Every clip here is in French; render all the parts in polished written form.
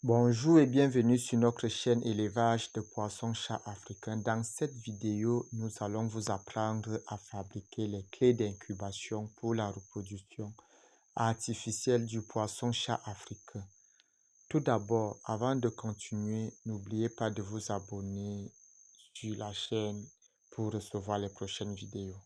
Bonjour et bienvenue sur notre chaîne élevage de poissons-chats africains. Dans cette vidéo, nous allons vous apprendre à fabriquer les clés d'incubation pour la reproduction artificielle du poisson-chat africain. Tout d'abord, avant de continuer, n'oubliez pas de vous abonner sur la chaîne pour recevoir les prochaines vidéos.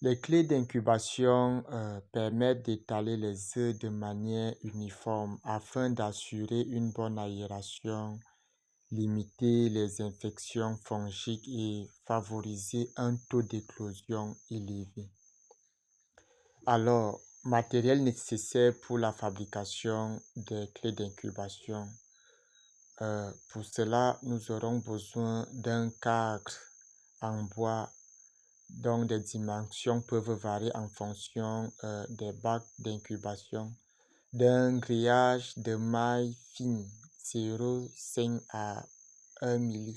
Les clés d'incubation permettent d'étaler les œufs de manière uniforme afin d'assurer une bonne aération, limiter les infections fongiques et favoriser un taux d'éclosion élevé. Alors, matériel nécessaire pour la fabrication des clés d'incubation. Pour cela, nous aurons besoin d'un cadre en bois dont les dimensions peuvent varier en fonction des bacs d'incubation, d'un grillage de maille fine 0,5 à 1 mm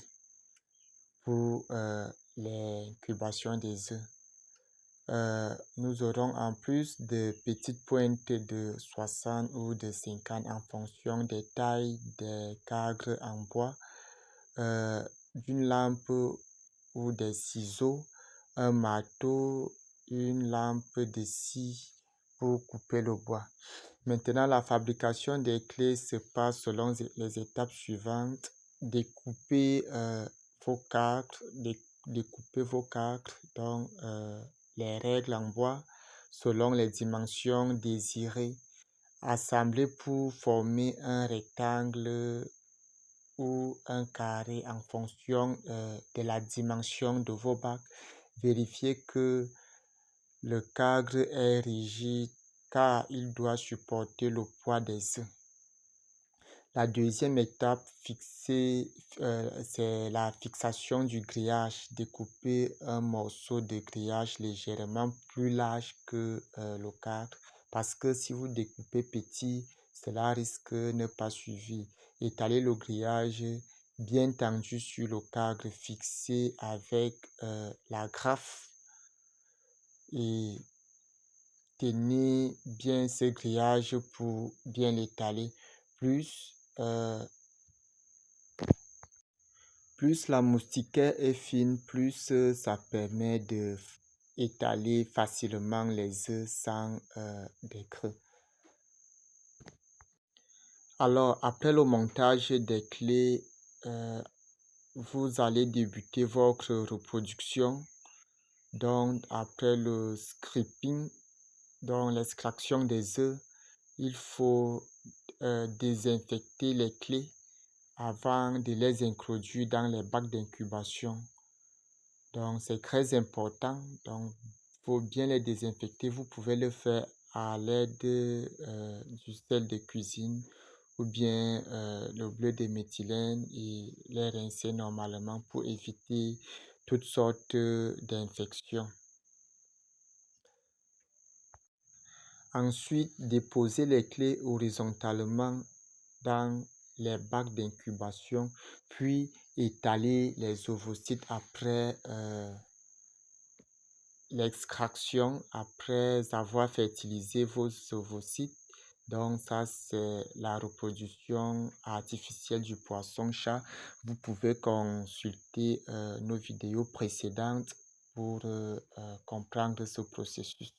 pour l'incubation des œufs. Nous aurons en plus de petites pointes de 60 ou de 50 en fonction des tailles des cadres en bois, d'une lampe ou des ciseaux, un marteau, une lampe de scie pour couper le bois. Maintenant, la fabrication des clés se passe selon les étapes suivantes. Découper vos cadres, dans les règles en bois selon les dimensions désirées. Assembler pour former un rectangle ou un carré en fonction de la dimension de vos bacs. Vérifiez que le cadre est rigide car il doit supporter le poids des œufs. La deuxième étape, c'est la fixation du grillage. Découper un morceau de grillage légèrement plus large que le cadre parce que si vous découpez petit, cela risque de ne pas suivre. Étaler le grillage bien tendu sur le cadre fixé avec la graffe et tenez bien ce grillage pour bien l'étaler. Plus la moustiquaire est fine, plus ça permet d'étaler facilement les œufs sans des creux. Alors, après le montage des clés, vous allez débuter votre reproduction. Donc, après le scripting, donc l'extraction des œufs, il faut désinfecter les clés avant de les introduire dans les bacs d'incubation. Donc, c'est très important. Donc, il faut bien les désinfecter. Vous pouvez le faire à l'aide du sel de cuisine ou bien le bleu de méthylène et les rincer normalement pour éviter toutes sortes d'infections. Ensuite, déposer les clés horizontalement dans les bacs d'incubation, puis étaler les ovocytes après l'extraction, après avoir fertilisé vos ovocytes. Donc ça, c'est la reproduction artificielle du poisson-chat. Vous pouvez consulter nos vidéos précédentes pour comprendre ce processus.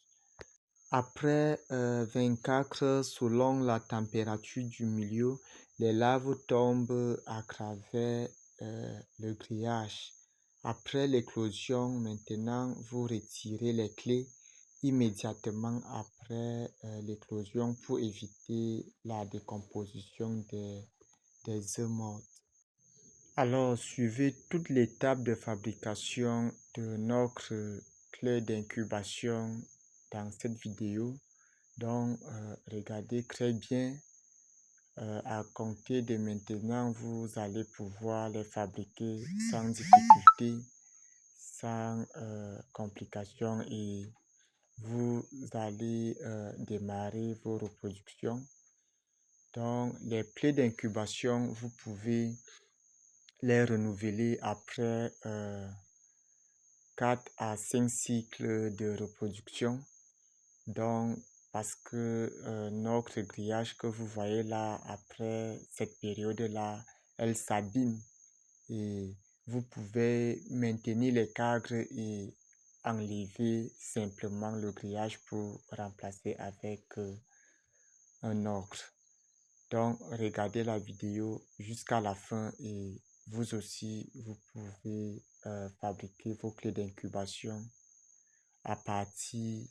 Après 24 heures, selon la température du milieu, les larves tombent à travers le grillage. Après l'éclosion, maintenant, vous retirez les clés immédiatement après l'éclosion pour éviter la décomposition des œufs morts. Alors, suivez toute l'étape de fabrication de notre clé d'incubation dans cette vidéo. Donc, regardez très bien. À compter de maintenant, vous allez pouvoir les fabriquer sans difficulté, sans complications et vous allez démarrer vos reproductions. Donc, les clés d'incubation, vous pouvez les renouveler après 4 à 5 cycles de reproduction. Donc, parce que notre grillage que vous voyez là, après cette période-là, elle s'abîme et vous pouvez maintenir les cadres et enlever simplement le grillage pour remplacer avec un autre. Donc, regardez la vidéo jusqu'à la fin et vous aussi, vous pouvez fabriquer vos clés d'incubation à partir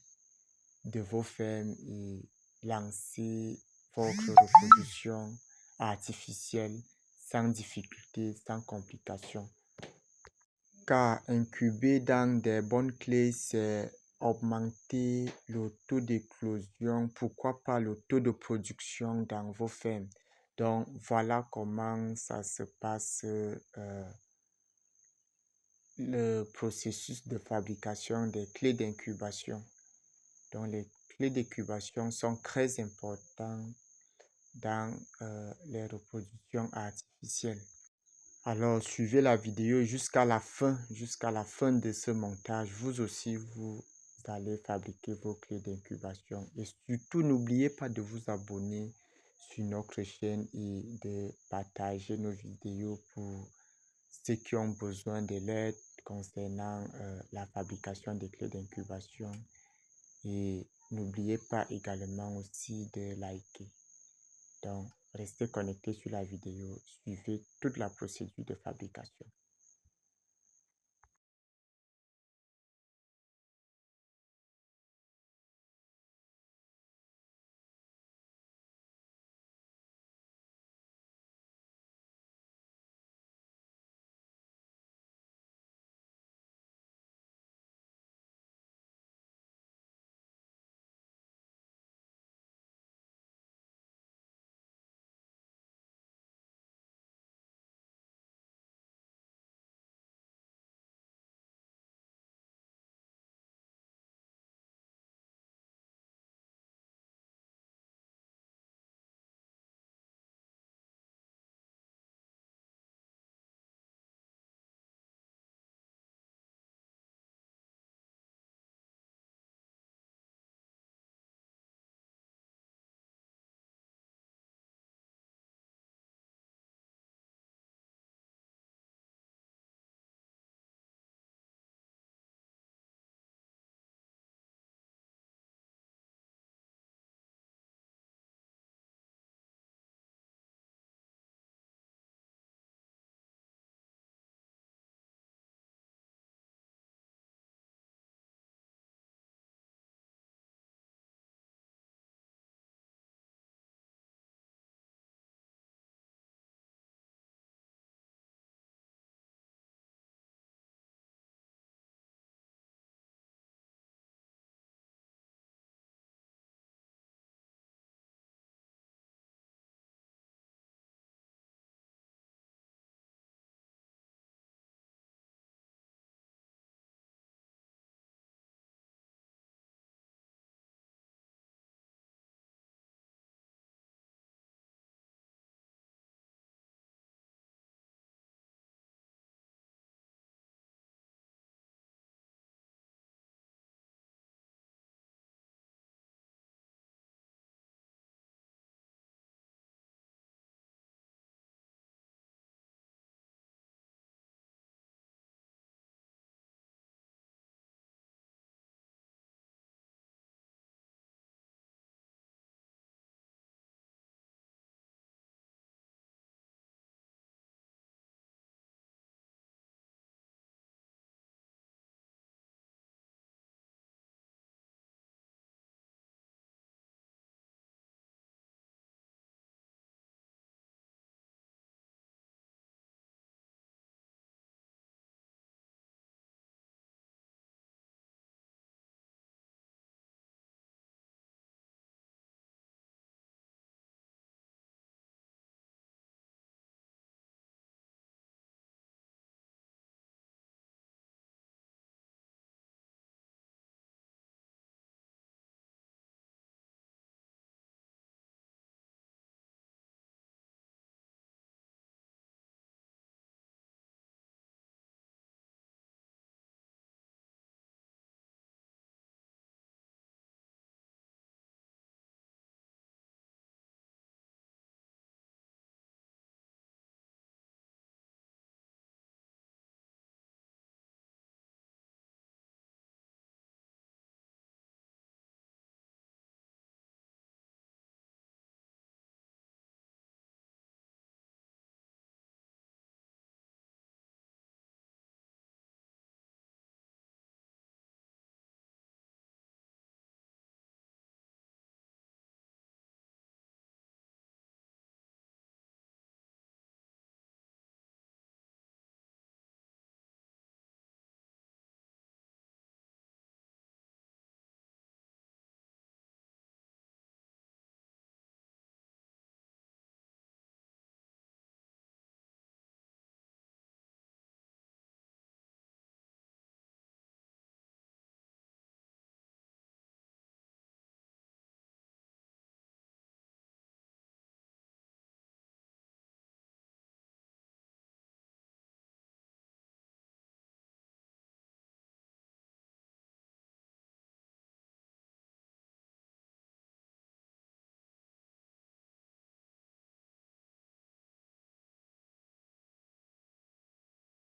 de vos fermes et lancer votre reproduction artificielle sans difficulté, sans complication. Car incuber dans des bonnes clés, c'est augmenter le taux d'éclosion, pourquoi pas le taux de production dans vos fermes. Donc, voilà comment ça se passe, le processus de fabrication des clés d'incubation. Donc, les clés d'incubation sont très importantes dans les reproductions artificielles. Alors, suivez la vidéo jusqu'à la fin de ce montage. Vous aussi, vous allez fabriquer vos clés d'incubation. Et surtout, n'oubliez pas de vous abonner sur notre chaîne et de partager nos vidéos pour ceux qui ont besoin de l'aide concernant la fabrication des clés d'incubation. Et n'oubliez pas également aussi de liker. Donc, restez connectés sur la vidéo, suivez toute la procédure de fabrication.